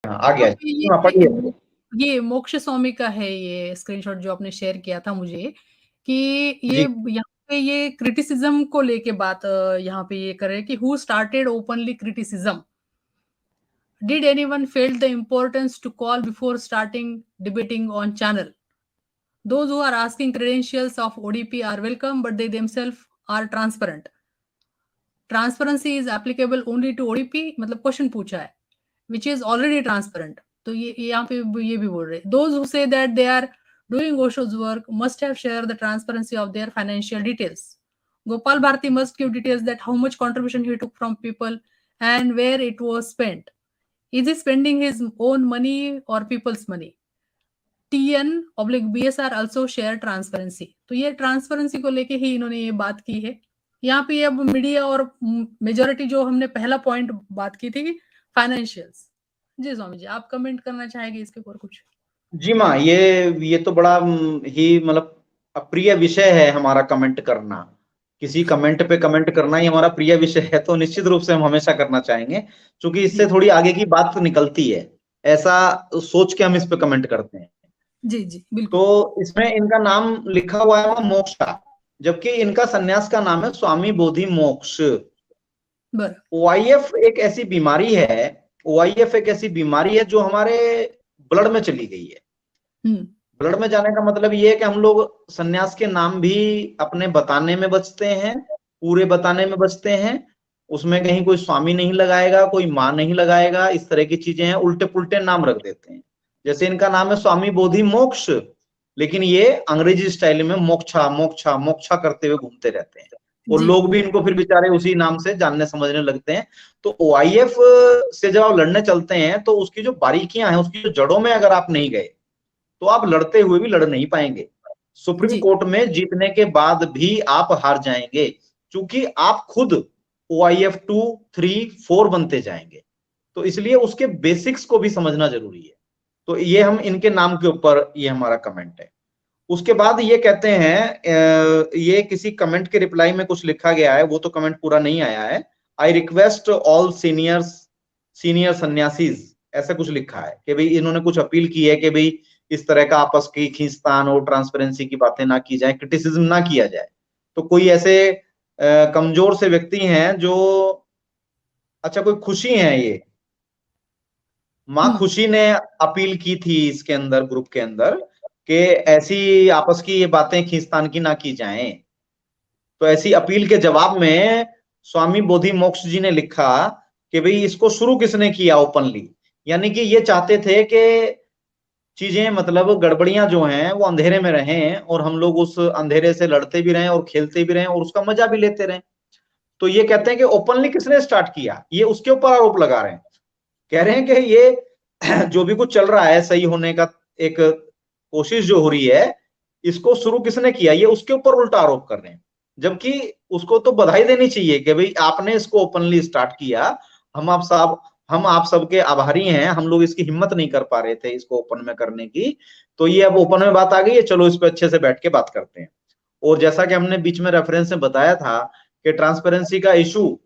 हाँ, आ गया यहाँ पे जी, हाँ, पढ़िए। ये मोक्ष स्वामी का है ये स्क्रीनशॉट जो आपने शेयर किया था मुझे, कि ये जी यहाँ पे ये क्रिटिसिज्म को लेके बात यहाँ पे ये कर रहे हैं कि who started openly criticism, did anyone felt the importance to call before starting debating on channel, those who are asking credentials of ODP are welcome but they themselves are transparent, transparency is applicable only to ODP, मतलब question पूछा है which is already transparent। तो ये यहाँ पे ये भी बोल रहे हैं those who say that they are doing Osho's work must have shared the transparency of their financial details, Gopal Bharti must give details that how much contribution he took from people and where it was spent, is he spending his own money or people's money, TN/BSR also share transparency। तो ये transparency को लेके ही इन्होंने ये बात की है यहाँ पे। अब मीडिया और मेजोरिटी जो हमने पहला पॉइंट बात की थी फाइनेंशियल्स। जी स्वामी जी, आप कमेंट करना चाहेंगे इसके ऊपर कुछ? जी माँ, ये तो बड़ा ही मतलब अप्रिय विषय है हमारा कमेंट करना। किसी कमेंट पे कमेंट करना ही हमारा प्रिय विषय है, तो निश्चित रूप से हम हमेशा करना चाहेंगे, क्योंकि इससे थोड़ी आगे की बात निकलती है, ऐसा सोच के हम इस पे कमेंट करते हैं। जी जी बिल्कुल। तो इसमें इनका नाम लिखा हुआ है मोक्षा, जबकि इनका सन्यास का नाम है स्वामी बोधि मोक्ष। OIF एक ऐसी बीमारी है, OIF एक ऐसी बीमारी है जो हमारे ब्लड में चली गई है। ब्लड में जाने का मतलब ये है कि हम लोग सन्यास के नाम भी अपने बताने में बचते हैं, पूरे बताने में बचते हैं, उसमें कहीं कोई स्वामी नहीं लगाएगा, कोई माँ नहीं लगाएगा, इस तरह की चीजें हैं, उल्टे पुल्टे नाम रख देते हैं। जैसे इनका नाम है स्वामी बोधि मोक्ष, लेकिन ये अंग्रेजी स्टाइल में मोक्षा मोक्षा मोक्षा करते हुए घूमते रहते हैं, और लोग भी इनको फिर बेचारे उसी नाम से जानने समझने लगते हैं। तो OIF से जब आप लड़ने चलते हैं तो उसकी जो बारीकियां हैं, उसकी जो जड़ों में अगर आप नहीं गए तो आप लड़ते हुए भी लड़ नहीं पाएंगे। सुप्रीम कोर्ट में जीतने के बाद भी आप हार जाएंगे, क्योंकि आप खुद OIF 2, 3, 4 बनते जाएंगे। तो इसलिए उसके बेसिक्स को भी समझना जरूरी है। तो ये हम इनके नाम के ऊपर ये हमारा कमेंट है। उसके बाद ये कहते हैं, ये किसी कमेंट के रिप्लाई में कुछ लिखा गया है, वो तो कमेंट पूरा नहीं आया है। I request all senior sannyasis, ऐसा कुछ लिखा है कि भाई इन्होंने कुछ अपील की है कि भाई इस तरह का आपस की खींचतान और ट्रांसपेरेंसी की बातें ना की जाए, क्रिटिसिज्म ना किया जाए। तो कोई ऐसे कमजोर से व्यक्ति हैं जो, अच्छा कोई खुशी है, ये माँ खुशी ने अपील की थी इसके अंदर, ग्रुप के अंदर, कि ऐसी आपस की ये बातें खींचतान की ना की जाएं। तो ऐसी अपील के जवाब में स्वामी बोधि मोक्ष जी ने लिखा कि भाई इसको शुरू किसने किया ओपनली, यानी कि ये चाहते थे कि चीजें मतलब गड़बड़ियां जो हैं वो अंधेरे में रहें, और हम लोग उस अंधेरे से लड़ते भी रहें और खेलते भी रहें और उसका मजा भी लेते रहें। तो ये कहते हैं कि ओपनली किसने स्टार्ट किया, ये उसके ऊपर आरोप लगा रहे हैं। कह रहे हैं कि ये जो भी कुछ चल रहा है सही होने का एक कोशिश जो हो रही है, इसको शुरू किसने किया, ये उसके ऊपर उल्टा आरोप कर रहे हैं। जबकि उसको तो बधाई देनी चाहिए कि भाई आपने इसको ओपनली स्टार्ट किया, हम आप सबके आभारी हैं। हम लोग इसकी हिम्मत नहीं कर पा रहे थे इसको ओपन में करने की, तो ये अब ओपन में बात आ गई है, चलो इस पे अच्छे से बैठ के बात करते हैं। और जैसा कि हमने बीच में रेफरेंस में बताया था कि ट्रांसपेरेंसी का इशू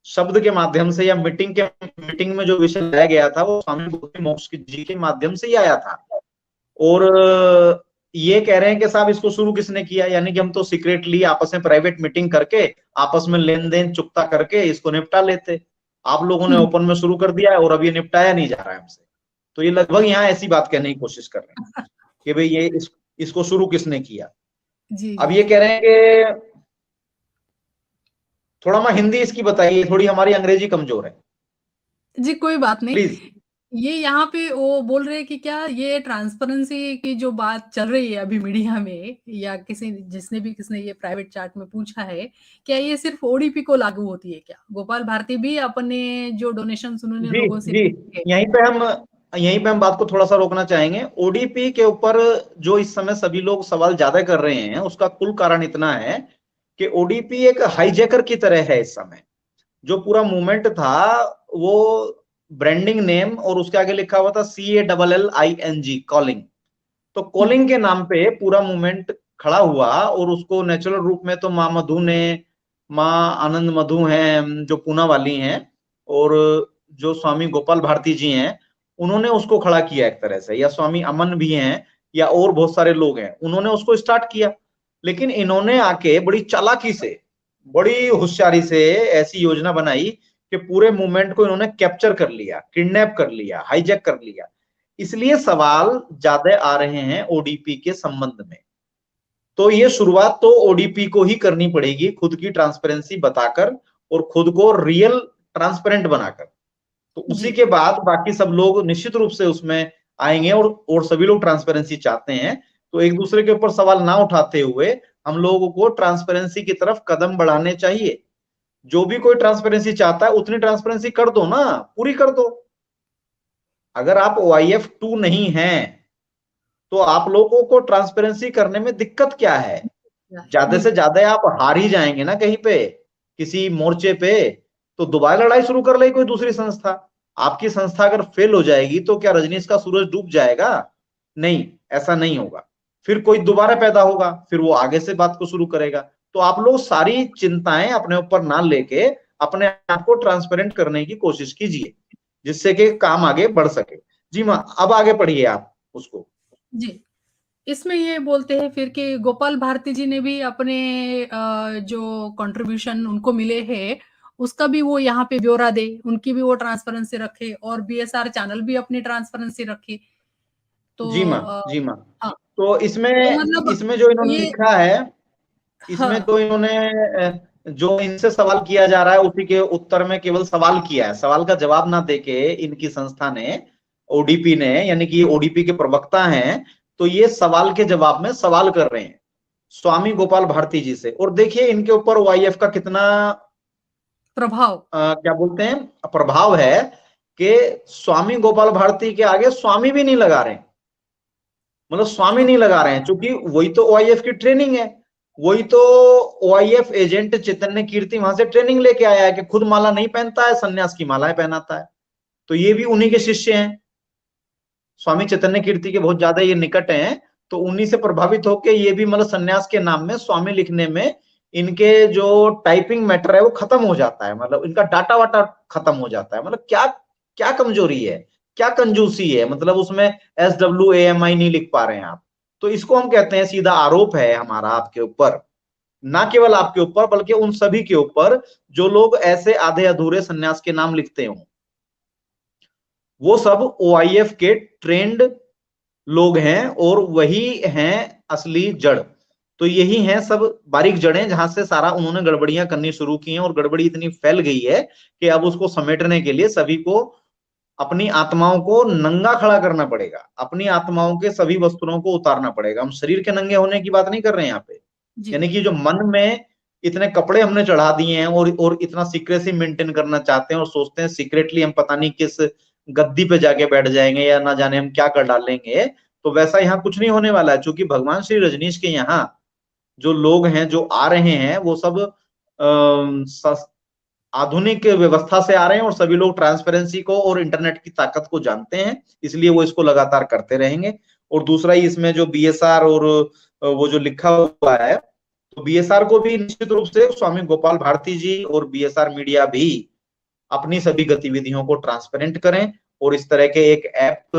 शब्द के माध्यम से या मीटिंग में जो विषय लाया गया था वो स्वामी बोधि मोक्ष जी के माध्यम से ही आया था। और ये कह रहे हैं कि साहब इसको शुरू किसने किया, यानी कि हम तो सीक्रेटली आपस में प्राइवेट मीटिंग करके आपस में लेन देन चुकता करके इसको निपटा लेते, आप लोगों ने ओपन में शुरू कर दिया है और अब ये निपटाया नहीं जा रहा है हमसे। तो ये लगभग यहाँ ऐसी बात कहने की कोशिश कर रहे हैं कि भाई ये इसको शुरू किसने किया। अब ये कह रहे हैं कि थोड़ा मैं हिंदी इसकी बताइए, थोड़ी हमारी अंग्रेजी कमजोर है। जी कोई बात नहीं, प्लीज। ये यहाँ पे वो बोल रहे हैं कि क्या ये ट्रांसपेरेंसी की जो बात चल रही है अभी मीडिया में, या किसने ये प्राइवेट चैट में पूछा है, क्या ये सिर्फ ODP को लागू होती है क्या? गोपाल भारती भी अपने जो डोनेशन उन्होंने लोगों से यहीं पे हम बात को थोड़ा सा रोकना चाहेंगे। ODP के ऊपर जो इस समय सभी लोग सवाल ज्यादा कर रहे हैं, उसका कुल कारण इतना है कि ODP एक हाईजैकर की तरह है इस समय। जो पूरा मूवमेंट था वो ब्रांडिंग नेम और उसके आगे लिखा हुआ था CALLING, कॉलिंग। तो कॉलिंग के नाम पे पूरा मूवमेंट खड़ा हुआ, और उसको नेचुरल रूप में तो माँ मधु ने, माँ आनंद मधु हैं जो पूना वाली हैं, और जो स्वामी गोपाल भारती जी हैं, उन्होंने उसको खड़ा किया एक तरह से, या स्वामी अमन भी हैं या और बहुत सारे लोग हैं, उन्होंने उसको स्टार्ट किया। लेकिन इन्होंने आके बड़ी चालाकी से, बड़ी होशियारी से ऐसी योजना बनाई कि पूरे मूवमेंट को इन्होंने कैप्चर कर लिया, किडनैप कर लिया, हाईजैक कर लिया। इसलिए सवाल ज्यादा आ रहे हैं ओडीपी के संबंध में। तो ये शुरुआत तो ओडीपी को ही करनी पड़ेगी, खुद की ट्रांसपेरेंसी बताकर और खुद को रियल ट्रांसपेरेंट बनाकर। तो उसी के बाद बाकी सब लोग निश्चित रूप से उसमें आएंगे, और सभी लोग ट्रांसपेरेंसी चाहते हैं। तो एक दूसरे के ऊपर सवाल ना उठाते हुए हम लोगों को ट्रांसपेरेंसी की तरफ कदम बढ़ाने चाहिए। जो भी कोई ट्रांसपेरेंसी चाहता है उतनी ट्रांसपेरेंसी कर दो ना, पूरी कर दो। अगर आप OIF 2 नहीं हैं तो आप लोगों को ट्रांसपेरेंसी करने में दिक्कत क्या है? ज्यादा से ज्यादा आप हार ही जाएंगे ना कहीं पे, किसी मोर्चे पे, तो दोबारा लड़ाई शुरू कर ले कोई दूसरी संस्था। आपकी संस्था अगर फेल हो जाएगी तो क्या रजनीश का सूरज डूब जाएगा? नहीं, ऐसा नहीं होगा। फिर कोई दोबारा पैदा होगा, फिर वो आगे से बात को शुरू करेगा। तो आप लोग सारी चिंताएं अपने ऊपर ना लेके अपने आप को ट्रांसपेरेंट करने की कोशिश कीजिए, जिससे कि काम आगे बढ़ सके। जी माँ, अब आगे पढ़िए आप उसको। जी, इसमें ये बोलते हैं फिर कि गोपाल भारती जी ने भी अपने जो कंट्रीब्यूशन उनको मिले हैं उसका भी वो यहाँ पे ब्यौरा दे, उनकी भी वो ट्रांसपेरेंसी रखे, और BSR चैनल भी अपनी ट्रांसपेरेंसी रखे। तो जी माँ, जी माँ। हाँ, तो इसमें तो मतलब इसमें जो इन्होंने ये लिखा है, इसमें हाँ, तो इन्होंने जो इनसे सवाल किया जा रहा है उसी के उत्तर में केवल सवाल किया है, सवाल का जवाब ना देके इनकी संस्था ने, ओडीपी ने, यानी कि ओडीपी के प्रवक्ता हैं, तो ये सवाल के जवाब में सवाल कर रहे हैं स्वामी गोपाल भारती जी से। और देखिए इनके ऊपर OIF का कितना प्रभाव, क्या बोलते हैं, प्रभाव है कि स्वामी गोपाल भारती के आगे स्वामी भी नहीं लगा रहे हैं। मतलब स्वामी नहीं लगा रहे हैं, क्योंकि वही तो OIF की ट्रेनिंग है, वही तो OIF एजेंट चैतन्य कीर्ति वहां से ट्रेनिंग लेके आया है कि खुद माला नहीं पहनता है, सन्यास की मालाएं पहनाता है। तो ये भी उन्हीं के शिष्य हैं, स्वामी चैतन्य कीर्ति के बहुत ज्यादा ये निकट हैं। तो उन्हीं से प्रभावित होकर ये भी मतलब सन्यास के नाम में स्वामी लिखने में इनके जो टाइपिंग मैटर है वो खत्म हो जाता है, मतलब इनका डाटा वाटा खत्म हो जाता है। मतलब क्या क्या कमजोरी है, क्या कंजूसी है, मतलब उसमें SWAMI नहीं लिख पा रहे हैं आप। तो इसको हम कहते हैं सीधा आरोप है हमारा आपके ऊपर, ना केवल आपके ऊपर बल्कि उन सभी के ऊपर जो लोग ऐसे आधे अधूरे सन्यास के नाम लिखते हों। वो सब OIF के ट्रेंड लोग हैं और वही हैं असली जड़। तो यही हैं सब बारीक जड़ें जहां से सारा उन्होंने गड़बड़ियां करनी शुरू की हैं, और गड़बड़ी इतनी फैल गई है कि अब उसको समेटने के लिए सभी को अपनी आत्माओं को नंगा खड़ा करना पड़ेगा, अपनी आत्माओं के सभी वस्त्रों को उतारना पड़ेगा। हम शरीर के नंगे होने की बात नहीं कर रहे हैं यहाँ पे, यानी कि जो मन में इतने कपड़े हमने चढ़ा दिए हैं और इतना सीक्रेसी मेंटेन करना चाहते हैं और सोचते हैं सीक्रेटली हम पता नहीं किस गद्दी पे जाके बैठ जाएंगे या ना जाने हम क्या कर डालेंगे, तो वैसा यहाँ कुछ नहीं होने वाला है। क्योंकि भगवान श्री रजनीश के यहाँ जो लोग हैं, जो आ रहे हैं, वो सब आधुनिक व्यवस्था से आ रहे हैं और सभी लोग ट्रांसपेरेंसी को और इंटरनेट की ताकत को जानते हैं, इसलिए वो इसको लगातार करते रहेंगे। और दूसरा ही इसमें जो BSR और वो जो लिखा हुआ है, तो BSR को भी निश्चित रूप से स्वामी गोपाल भारती जी और BSR मीडिया भी अपनी सभी गतिविधियों को ट्रांसपेरेंट करें और इस तरह के एक ऐप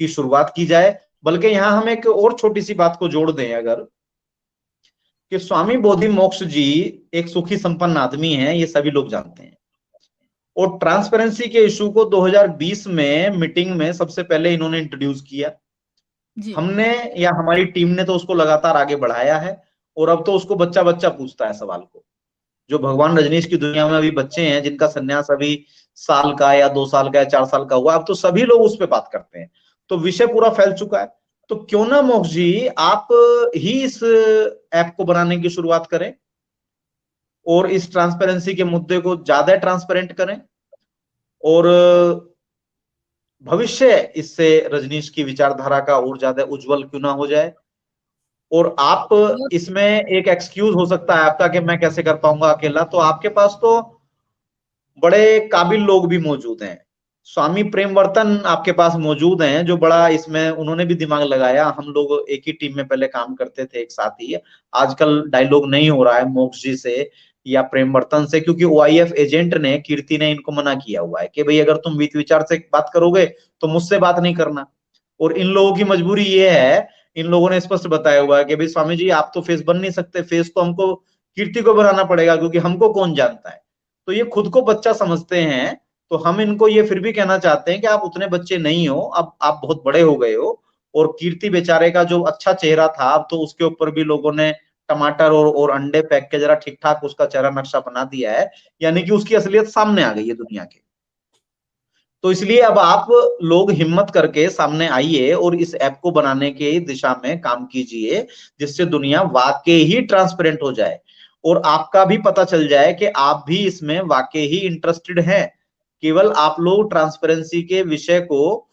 की शुरुआत की जाए। बल्कि यहाँ हम एक और छोटी सी बात को जोड़ दें अगर, कि स्वामी बोधि मोक्ष जी एक सुखी संपन्न आदमी हैं, ये सभी लोग जानते हैं। और ट्रांसपेरेंसी के इशू को 2020 में मीटिंग में सबसे पहले इन्होंने इंट्रोड्यूस किया। हमने या हमारी टीम ने तो उसको लगातार आगे बढ़ाया है, और अब तो उसको बच्चा बच्चा पूछता है सवाल को। जो भगवान रजनीश की दुनिया में अभी बच्चे हैं जिनका सन्यास अभी साल का या 2 साल का या 4 साल का हुआ, अब तो सभी लोग उस पर बात करते हैं। तो विषय पूरा फैल चुका है। तो क्यों ना मोक्ष जी आप ही इस ऐप को बनाने की शुरुआत करें और इस ट्रांसपेरेंसी के मुद्दे को ज्यादा ट्रांसपेरेंट करें, और भविष्य इससे रजनीश की विचारधारा का और ज्यादा उज्जवल क्यों ना हो जाए। और आप इसमें एक एक्सक्यूज हो सकता है आपका कि मैं कैसे कर पाऊंगा अकेला, तो आपके पास तो बड़े काबिल लोग भी मौजूद हैं। स्वामी प्रेमवर्तन आपके पास मौजूद हैं, जो बड़ा इसमें उन्होंने भी दिमाग लगाया। हम लोग एक ही टीम में पहले काम करते थे एक साथ ही, आजकल डायलॉग नहीं हो रहा है मोक्ष जी से या प्रेमवर्तन से, क्योंकि OIF एजेंट ने, कीर्ति ने इनको मना किया हुआ है कि भाई अगर तुम वित्त विचार से बात करोगे तो मुझसे बात नहीं करना। और इन लोगों की मजबूरी ये है, इन लोगों ने स्पष्ट बताया हुआ है कि भाई स्वामी जी आप तो फेस बन नहीं सकते, फेस तो हमको कीर्ति को बनाना पड़ेगा, क्योंकि हमको कौन जानता है। तो ये खुद को बच्चा समझते हैं। तो हम इनको ये फिर भी कहना चाहते हैं कि आप उतने बच्चे नहीं हो, अब आप बहुत बड़े हो गए हो। और कीर्ति बेचारे का जो अच्छा चेहरा था, अब तो उसके ऊपर भी लोगों ने टमाटर और अंडे फेंक के जरा ठीक ठाक उसका चेहरा नक्शा बना दिया है, यानी कि उसकी असलियत सामने आ गई है दुनिया के। तो इसलिए अब आप लोग हिम्मत करके सामने आइए और इस ऐप को बनाने के दिशा में काम कीजिए, जिससे दुनिया वाकई ही ट्रांसपेरेंट हो जाए और आपका भी पता चल जाए कि आप भी इसमें वाकई ही इंटरेस्टेड हैं। केवल आप लोग ट्रांसपेरेंसी के विषय को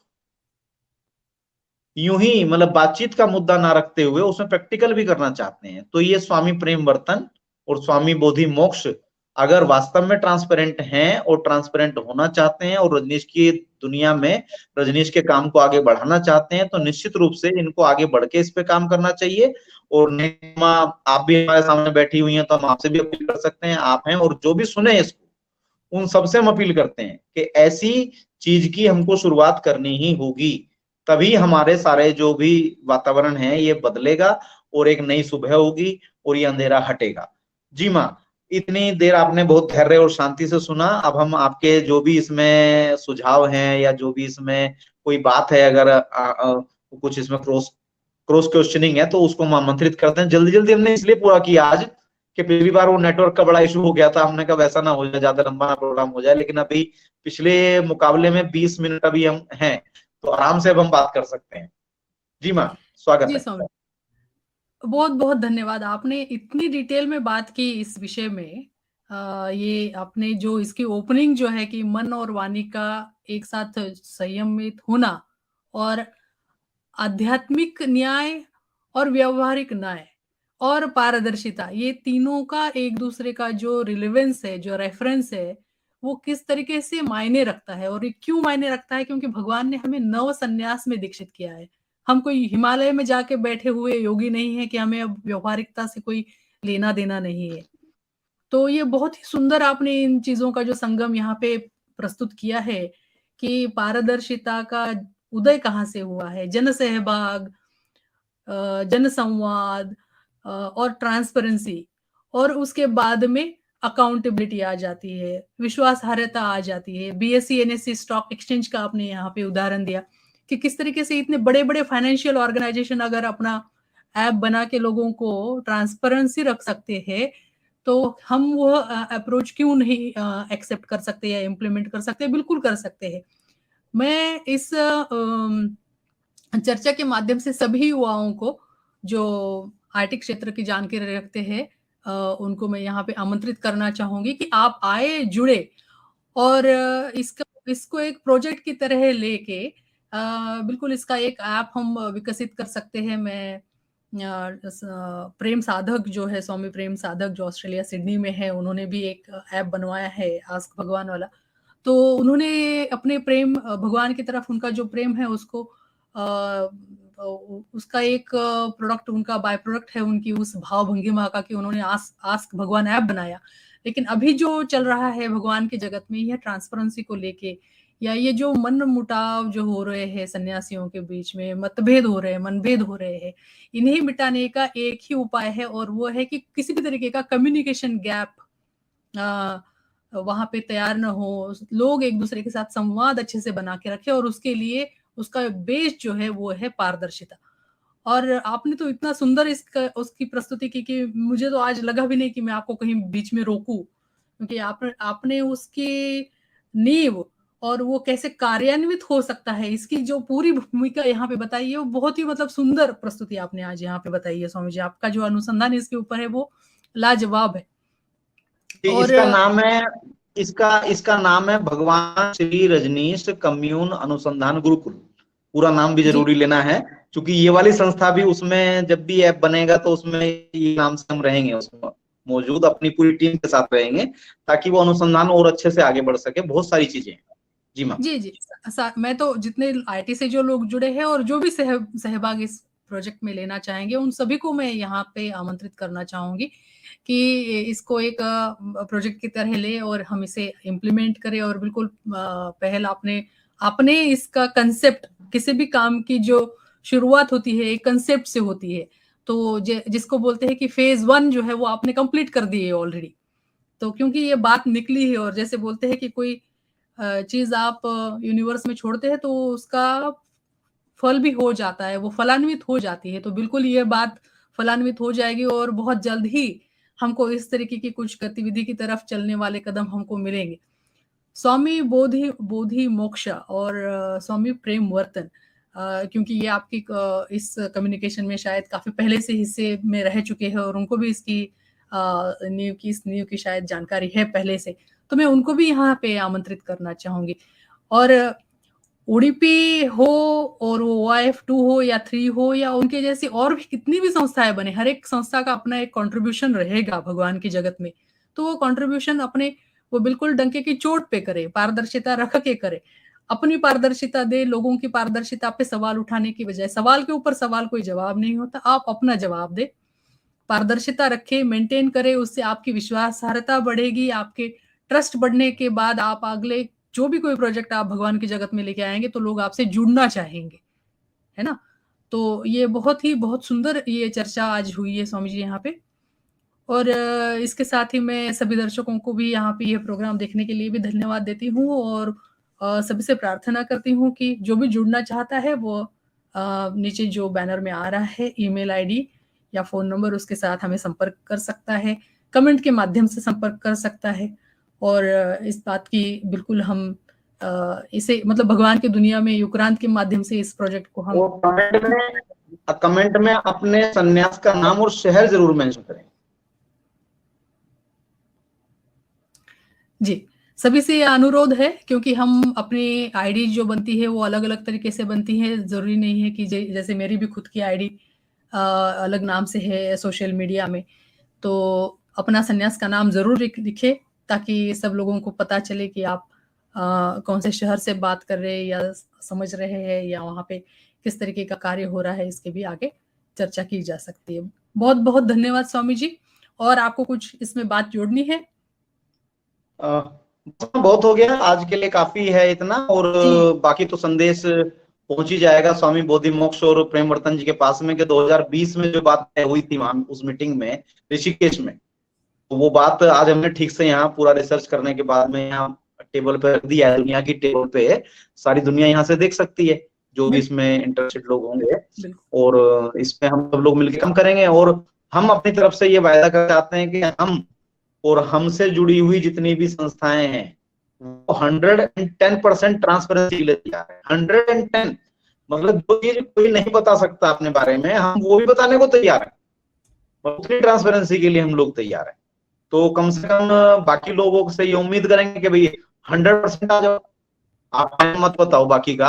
यूं ही मतलब बातचीत का मुद्दा ना रखते हुए उसमें प्रैक्टिकल भी करना चाहते हैं। तो ये स्वामी प्रेमवर्तन और स्वामी बोधि मोक्ष अगर वास्तव में ट्रांसपेरेंट हैं और ट्रांसपेरेंट होना चाहते हैं और रजनीश की दुनिया में रजनीश के काम को आगे बढ़ाना चाहते हैं, तो निश्चित रूप से इनको आगे बढ़ के इस पे काम करना चाहिए। और नेमा, आप भी हमारे सामने बैठी हुई हैं, तो हम आपसे भी अपील कर सकते हैं, आप हैं और जो भी सुने इसको, उन सबसे हम अपील करते हैं कि ऐसी चीज की हमको शुरुआत करनी ही होगी, तभी हमारे सारे जो भी वातावरण है ये बदलेगा और एक नई सुबह होगी और ये अंधेरा हटेगा। जी माँ, इतनी देर आपने बहुत धैर्य और शांति से सुना। अब हम आपके जो भी इसमें सुझाव हैं या जो भी इसमें कोई बात है, अगर कुछ इसमें क्रॉस क्वेश्चनिंग है तो उसको हम आमंत्रित करते हैं। जल्दी जल्दी हमने इसलिए पूरा किया आज कि पिछली बार वो नेटवर्क का बड़ा इशू हो गया था, हमने कहा वैसा ना हो जाए, ज्यादा लंबा ना प्रोग्राम हो जाए, लेकिन अभी पिछले मुकाबले में 20 मिनट अभी हम हैं, तो आराम से अब हम बात कर सकते हैं। जी माँ, स्वागत है। स्वामी बहुत बहुत धन्यवाद, आपने इतनी डिटेल में बात की इस विषय में। ये आपने जो इसकी ओपनिंग जो है कि मन और वाणी का एक साथ संयमित होना और आध्यात्मिक न्याय और व्यवहारिक न्याय और पारदर्शिता, ये तीनों का एक दूसरे का जो रिलेवेंस है, जो रेफरेंस है, वो किस तरीके से मायने रखता है। और ये क्यों मायने रखता है? क्योंकि भगवान ने हमें नव संन्यास में दीक्षित किया है। हम कोई हिमालय में जाके बैठे हुए योगी नहीं है कि हमें अब व्यवहारिकता से कोई लेना देना नहीं है। तो ये बहुत ही सुंदर आपने इन चीजों का जो संगम यहाँ पे प्रस्तुत किया है कि पारदर्शिता का उदय कहाँ से हुआ है, जन सहभाग, जन संवाद और ट्रांसपेरेंसी, और उसके बाद में अकाउंटेबिलिटी आ जाती है, विश्वासार्हता आ जाती है। BSE NSE स्टॉक एक्सचेंज का आपने यहाँ पे उदाहरण दिया कि किस तरीके से इतने बड़े बड़े फाइनेंशियल ऑर्गेनाइजेशन अगर अपना ऐप बना के लोगों को ट्रांसपेरेंसी रख सकते हैं, तो हम वो अप्रोच क्यों नहीं एक्सेप्ट कर सकते या इम्प्लीमेंट कर सकते? बिल्कुल कर सकते हैं। मैं इस चर्चा के माध्यम से सभी युवाओं को जो आईटी क्षेत्र की जानकारी रखते हैं, उनको मैं यहाँ पे आमंत्रित करना चाहूंगी कि आप आए, जुड़े और इसको एक प्रोजेक्ट की तरह लेके बिल्कुल इसका एक ऐप हम विकसित कर सकते हैं। मैं प्रेम साधक जो है, स्वामी प्रेम साधक जो ऑस्ट्रेलिया सिडनी में है, उन्होंने भी एक ऐप बनवाया है आस्क भगवान वाला। तो उन्होंने अपने प्रेम भगवान की तरफ उनका जो प्रेम है उसको उसका एक प्रोडक्ट, उनका बाय प्रोडक्ट है उनकी उस भाव भंगिमा का कि उन्होंने आस्क भगवान ऐप बनाया। लेकिन अभी जो चल रहा है भगवान के जगत में यह ट्रांसपेरेंसी को लेके, या ये जो मन मुटाव जो हो रहे हैं सन्यासियों के बीच में, मतभेद हो रहे हैं, मनभेद हो रहे हैं, इन्हें मिटाने का एक ही उपाय है और वो है कि किसी भी तरीके का कम्युनिकेशन गैप वहां पे तैयार न हो, लोग एक दूसरे के साथ संवाद अच्छे से बना के रखे, और उसके लिए उसका बेस जो है वो है पारदर्शिता। और आपने तो इतना सुंदर इसका उसकी प्रस्तुति की कि मुझे तो आज लगा भी नहीं कि मैं आपको कहीं बीच में रोकूं, क्योंकि आपने उसकी नींव और वो कैसे कार्यान्वित हो सकता है इसकी जो पूरी भूमिका यहाँ पे बताई है, वो बहुत ही मतलब सुंदर प्रस्तुति आपने आज यहाँ पे बताई है स्वामी जी। आपका जो अनुसंधान इसके ऊपर है वो लाजवाब है। और इसका नाम है भगवान श्री रजनीश कम्यून अनुसंधान गुरुकुल। पूरा नाम भी जरूरी लेना है, क्योंकि ये वाली संस्था भी उसमें जब भी ऐप बनेगा तो उसमें ये नाम से हम रहेंगे, उसमें मौजूद अपनी पूरी टीम के साथ रहेंगे, ताकि वो अनुसंधान और अच्छे से आगे बढ़ सके। बहुत सारी चीजें। जी मैम। जी मैं तो जितने आईटी से जो लोग जुड़े हैं और जो भी सहभागी इस प्रोजेक्ट में लेना चाहेंगे, उन सभी को मैं यहाँ पे आमंत्रित करना चाहूंगी कि इसको एक प्रोजेक्ट की तरह ले और हम इसे इम्प्लीमेंट करें। और बिल्कुल पहल आपने इसका कंसेप्ट, किसी भी काम की जो शुरुआत होती है एक कंसेप्ट से होती है, तो जिसको बोलते हैं कि फेज 1 जो है वो आपने कंप्लीट कर दी है ऑलरेडी। तो क्योंकि ये बात निकली है, और जैसे बोलते हैं कि कोई चीज आप यूनिवर्स में छोड़ते हैं तो उसका फल भी हो जाता है, वो फलान्वित हो जाती है। तो बिल्कुल ये बात फलान्वित हो जाएगी और बहुत जल्द ही हमको इस तरीके की कुछ गतिविधि की तरफ चलने वाले कदम हमको मिलेंगे। स्वामी बोधि मोक्ष और स्वामी प्रेम वर्तन, क्योंकि ये आपकी इस कम्युनिकेशन में शायद काफी पहले से हिस्से में रह चुके हैं और उनको भी इसकी नींव की शायद जानकारी है पहले से, तो मैं उनको भी यहाँ पे आमंत्रित करना चाहूंगी। और उडुपी हो और OIF2 हो या 3 हो या उनके जैसी और भी कितनी भी संस्थाएं बने, हर एक संस्था का अपना एक कंट्रीब्यूशन रहेगा भगवान की जगत में। तो वो कंट्रीब्यूशन वो बिल्कुल डंके की चोट पे करे, पारदर्शिता रख के करे, अपनी पारदर्शिता दे। लोगों की पारदर्शिता पे सवाल उठाने की बजाय, सवाल के ऊपर सवाल कोई जवाब नहीं होता, आप अपना जवाब दे, पारदर्शिता रखे, मेंटेन करे, उससे आपकी विश्वासार्हता बढ़ेगी। आपके ट्रस्ट बढ़ने के बाद आप अगले जो भी कोई प्रोजेक्ट आप भगवान की जगत में लेके आएंगे तो लोग आपसे जुड़ना चाहेंगे, है ना। तो ये बहुत सुंदर ये चर्चा आज हुई है स्वामी जी यहाँ पे। और इसके साथ ही मैं सभी दर्शकों को भी यहाँ पे ये प्रोग्राम देखने के लिए भी धन्यवाद देती हूँ और सभी से प्रार्थना करती हूँ कि जो भी जुड़ना चाहता है वो नीचे जो बैनर में आ रहा है ईमेल आईडी या फोन नंबर, उसके साथ हमें संपर्क कर सकता है, कमेंट के माध्यम से संपर्क कर सकता है। और इस बात की बिल्कुल हम इसे मतलब भगवान की दुनिया में युक्रांत के माध्यम से इस प्रोजेक्ट को हम कमेंट में अपने संन्यास का नाम और शहर जरूर मेंशन करें जी। सभी से अनुरोध है, क्योंकि हम अपनी आईडी जो बनती है वो अलग अलग तरीके से बनती है। जरूरी नहीं है कि जैसे मेरी भी खुद की आईडी अलग नाम से है सोशल मीडिया में, तो अपना संन्यास का नाम जरूर लिखे ताकि सब लोगों को पता चले कि आप कौन से शहर से बात कर रहे हैं या समझ रहे हैं या वहाँ पे किस तरीके का कार्य हो रहा है, इसके भी आगे चर्चा की जा सकती है। बहुत बहुत धन्यवाद स्वामी जी। और आपको कुछ इसमें बात जोड़नी है? बहुत हो गया आज के लिए, काफी है इतना। और बाकी तो संदेश पहुंच ही जाएगा स्वामी बोधि मोक्ष और प्रेमवर्तन जी के पास में कि 2020 में जो बात हुई थी वहां उस मीटिंग में ऋषिकेश में, तो वो बात आज हमने ठीक से यहाँ पूरा रिसर्च करने के बाद में यहाँ टेबल पे रख दिया है। दुनिया की टेबल पे सारी दुनिया यहाँ से देख सकती है, जो भी इसमें इंटरेस्टेड लोग होंगे। और इसमें हम सब लोग मिलकर काम करेंगे और हम अपनी तरफ से ये वायदा कर चाहते हैं कि हम और हमसे जुड़ी हुई जितनी भी संस्थाएं हैं वो 110% ट्रांसपेरेंसी के लिए तैयार है। 110 मतलब जो चीज कोई नहीं बता सकता अपने बारे में, हम वो भी बताने को तैयार है। उतनी ट्रांसपेरेंसी के लिए हम लोग तैयार है। तो कम से कम बाकी लोगों से ये उम्मीद करेंगे कि भाई 100% आ जाओ। आप मत बताओ बाकी का,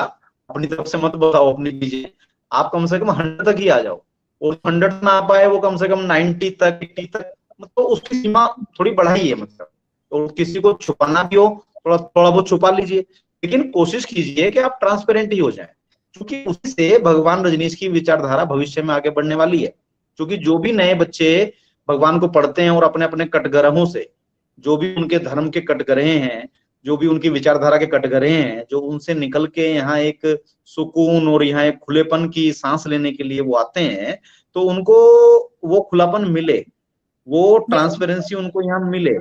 अपनी तरफ से मत बताओ अपनी चीजें, आप कम से कम 100 तक ही आ जाओ। और 100 ना आ पाए वो कम से कम 90 तक 80 तक, मतलब उसकी सीमा थोड़ी बढ़ाई है। मतलब तो किसी को छुपाना भी हो थोड़ा बहुत छुपा लीजिए, लेकिन कोशिश कीजिए कि आप ट्रांसपेरेंट ही हो जाएं, क्योंकि उसी से भगवान रजनीश की विचारधारा भविष्य में आगे बढ़ने वाली है। क्योंकि जो भी नए बच्चे भगवान को पढ़ते हैं और अपने अपने कटघरों से, जो भी उनके धर्म के कटघरे हैं, जो भी उनकी विचारधारा के कटघरे हैं, जो उनसे निकल के यहाँ एक सुकून और यहाँ एक खुलेपन की सांस लेने के लिए वो आते हैं, तो उनको वो खुलापन मिले, वो ट्रांसपेरेंसी उनको यहाँ मिले,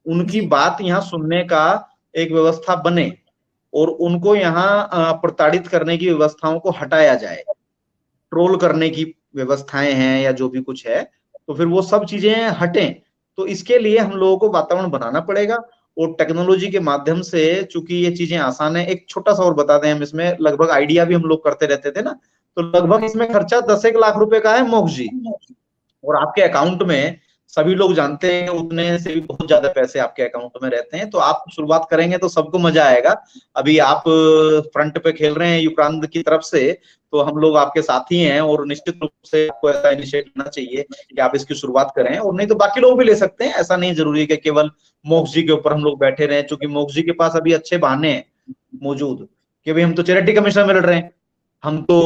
उनकी बात यहाँ सुनने का एक व्यवस्था बने और उनको यहाँ प्रताड़ित करने की व्यवस्थाओं को हटाया जाए, ट्रोल करने की व्यवस्थाएं हैं या जो भी कुछ है, तो फिर वो सब चीजें हटें। तो इसके लिए हम लोगों को वातावरण बनाना पड़ेगा। और टेक्नोलॉजी के माध्यम से, चूंकि ये चीजें आसान है, एक छोटा सा और बता दें हम इसमें, लगभग आइडिया भी हम लोग करते रहते थे ना, तो लगभग इसमें खर्चा 10 लाख रुपए का है मोक्ष जी। और आपके अकाउंट में सभी लोग जानते हैं उतने से भी बहुत ज्यादा पैसे आपके अकाउंट में रहते हैं। तो आप शुरुआत करेंगे तो सबको मजा आएगा। अभी आप फ्रंट पे खेल रहे हैं युक्रांत की तरफ से, तो हम लोग आपके साथी हैं और निश्चित रूप से आपको ऐसा इनिशिएट करना चाहिए कि आप इसकी शुरुआत करें। और नहीं तो बाकी लोग भी ले सकते हैं, ऐसा नहीं जरूरी कि केवल मोक्ष जी के ऊपर हम लोग बैठे रहे, क्योंकि मोक्ष जी के पास अभी अच्छे बहाने हैं मौजूद कि भाई हम तो चैरिटी कमीशन में लड़ रहे हैं, हम तो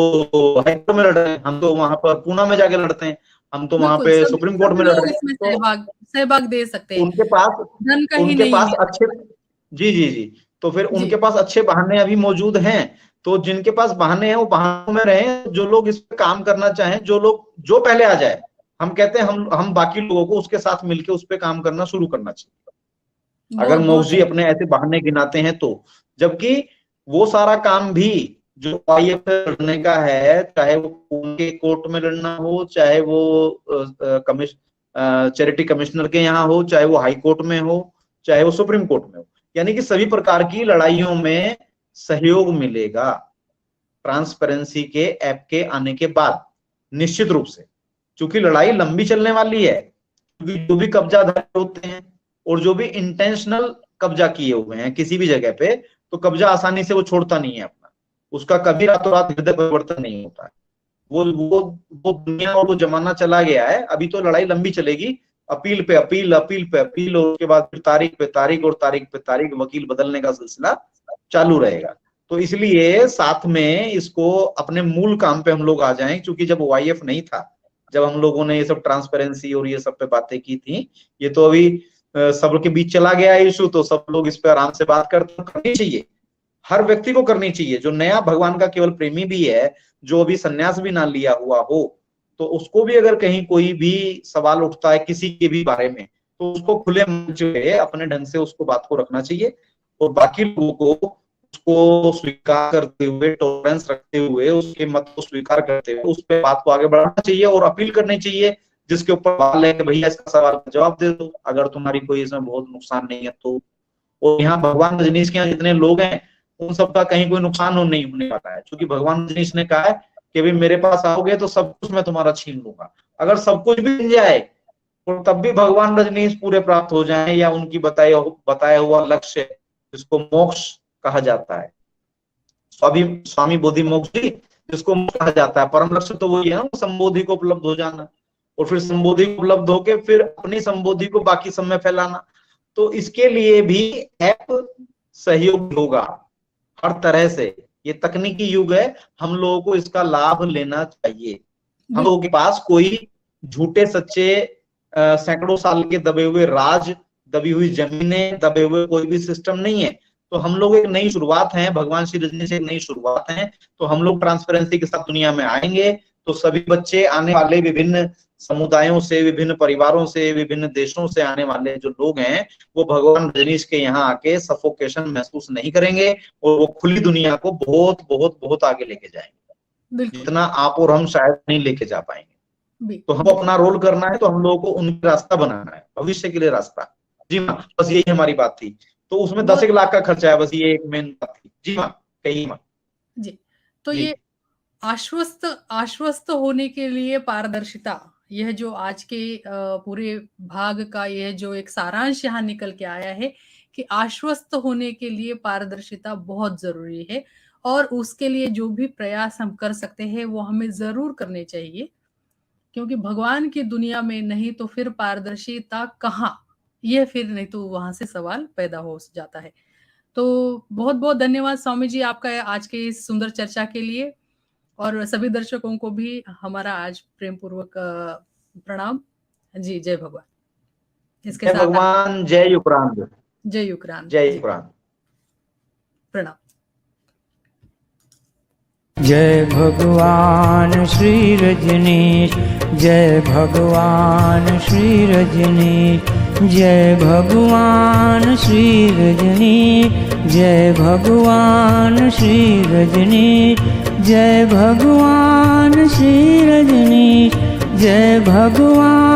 हाई कोर्ट में लड़ रहे हैं, हम तो वहां पर पूना में जाके लड़ते हैं, हम तो वहां पे सुप्रीम कोर्ट में लड़ रहे हैं। तो सहभाग दे सकते हैं, उनके पास धन कहीं नहीं है। अच्छे जी, तो फिर उनके पास अच्छे बहाने अभी मौजूद हैं। तो जिनके पास बहाने हैं वो बहानों में रहे, जो लोग इस पे काम करना चाहें, जो पहले आ जाए, हम कहते हैं हम बाकी लोगों को उसके साथ मिलकर उस पे काम करना शुरू करना चाहिए, अगर मोक्ष अपने ऐसे बहाने गिनाते हैं तो। जबकि वो सारा काम भी जो IAF लड़ने का है, चाहे वो उनके कोर्ट में लड़ना हो, चाहे वो चैरिटी कमिश्नर के यहाँ हो, चाहे वो हाई कोर्ट में हो, चाहे वो सुप्रीम कोर्ट में हो, यानी कि सभी प्रकार की लड़ाइयों में सहयोग मिलेगा ट्रांसपेरेंसी के ऐप के आने के बाद, निश्चित रूप से। क्योंकि लड़ाई लंबी चलने वाली है, क्योंकि जो भी कब्जाधारी होते हैं और जो भी इंटेंशनल कब्जा किए हुए हैं किसी भी जगह पे, तो कब्जा आसानी से वो छोड़ता नहीं है अपना, उसका कभी रातों रात हृदय परिवर्तन नहीं होता है। वो दुनिया और वो जमाना चला गया है। अभी तो लड़ाई लंबी चलेगी, अपील पे अपील, अपील पे अपील, और उसके बाद फिर तारीख पे तारीख और तारीख पे तारीख, वकील बदलने का सिलसिला चालू रहेगा। तो इसलिए साथ में इसको अपने मूल काम पे हम लोग आ जाएं, क्योंकि जब OIF नहीं था, जब हम लोगों ने ये सब ट्रांसपेरेंसी और ये सब पे बातें की थी, ये तो अभी सबके बीच चला गया इशू, तो सब लोग इस पे आराम से बात करनी चाहिए, हर व्यक्ति को करनी चाहिए। जो नया भगवान का केवल प्रेमी भी है, जो अभी संन्यास भी ना लिया हुआ हो, तो उसको भी अगर कहीं कोई भी सवाल उठता है किसी के भी बारे में, तो उसको खुले मंच पे अपने ढंग से उसको बात को रखना चाहिए, और बाकी लोगों को उसको स्वीकार करते हुए, टॉलरेंस रखते हुए, उसके मत को स्वीकार करते हुए उस पर बात को आगे बढ़ाना चाहिए और अपील करनी चाहिए। जिसके ऊपर सवाल है कि भैया इसका सवाल का जवाब दे दो, अगर तुम्हारी कोई इसमें बहुत नुकसान नहीं है तो। और यहाँ भगवान रजनीश के यहाँ जितने लोग हैं, उन सबका कहीं कोई नुकसान नहीं होने वाला है, क्योंकि भगवान रजनीश ने कहा है कि भाई मेरे पास आओगे तो सब कुछ मैं तुम्हारा छीन लूंगा। अगर सब कुछ भी मिल जाए और तब भी भगवान रजनीश पूरे प्राप्त हो जाए, या उनकी बताया हुआ लक्ष्य जिसको मोक्ष कहा जाता है, स्वामी बोधि मोक्ष जिसको कहा जाता है, परम लक्ष्य तो वही है ना, संबोधि को उपलब्ध हो जाना, और फिर संबोधि को उपलब्ध होके फिर अपनी संबोधि को बाकी सब में फैलाना। तो इसके लिए भी ऐप सहयोग होगा हर तरह से। ये तकनीकी युग है, हम लोगों को इसका लाभ लेना चाहिए। हम लोगों के पास कोई झूठे सच्चे सैकड़ों साल के दबे हुए राज, दबी हुई जमीनें, दबे हुए कोई भी सिस्टम नहीं है। तो हम लोग एक नई शुरुआत है, भगवान श्री रजनीश एक नई शुरुआत है। तो हम लोग ट्रांसपेरेंसी के साथ दुनिया में आएंगे, तो सभी बच्चे आने वाले विभिन्न समुदायों से, विभिन्न परिवारों से, विभिन्न देशों से आने वाले जो लोग हैं, वो भगवान रजनीश के यहाँ आके सफोकेशन महसूस नहीं करेंगे, और वो खुली दुनिया को बहुत बहुत बहुत आगे लेके जाएंगे, जितना आप और हम शायद नहीं लेके जा पाएंगे। तो हम अपना रोल करना है, तो हम लोगों को उनका रास्ता बनाना है, भविष्य के लिए रास्ता। जी माँ, बस यही हमारी बात थी। तो उसमें 10 लाख का खर्चा है, बस ये एक मेन बात थी। जी माँ, कही माँ जी। तो जी। ये आश्वस्त होने के लिए पारदर्शिता, यह जो आज के पूरे भाग का यह जो एक सारांश यहाँ निकल के आया है कि आश्वस्त होने के लिए पारदर्शिता बहुत जरूरी है, और उसके लिए जो भी प्रयास हम कर सकते हैं वो हमें जरूर करने चाहिए, क्योंकि भगवान की दुनिया में नहीं तो फिर पारदर्शिता कहाँ, यह फिर नहीं तो वहां से सवाल पैदा हो जाता है। तो बहुत बहुत धन्यवाद स्वामी जी आपका आज के इस सुंदर चर्चा के लिए, और सभी दर्शकों को भी हमारा आज प्रेम पूर्वक प्रणाम जी। जय भगवान। इसके साथ भगवान जय युक्रांत, जय युक्रांत, जय युक्रांत, प्रणाम। जय भगवान श्री रजनीश, जय भगवान श्री रजनीश, जय भगवान श्री रजनीश, जय भगवान श्री रजनीश, जय भगवान श्री रजनीश, जय भगवान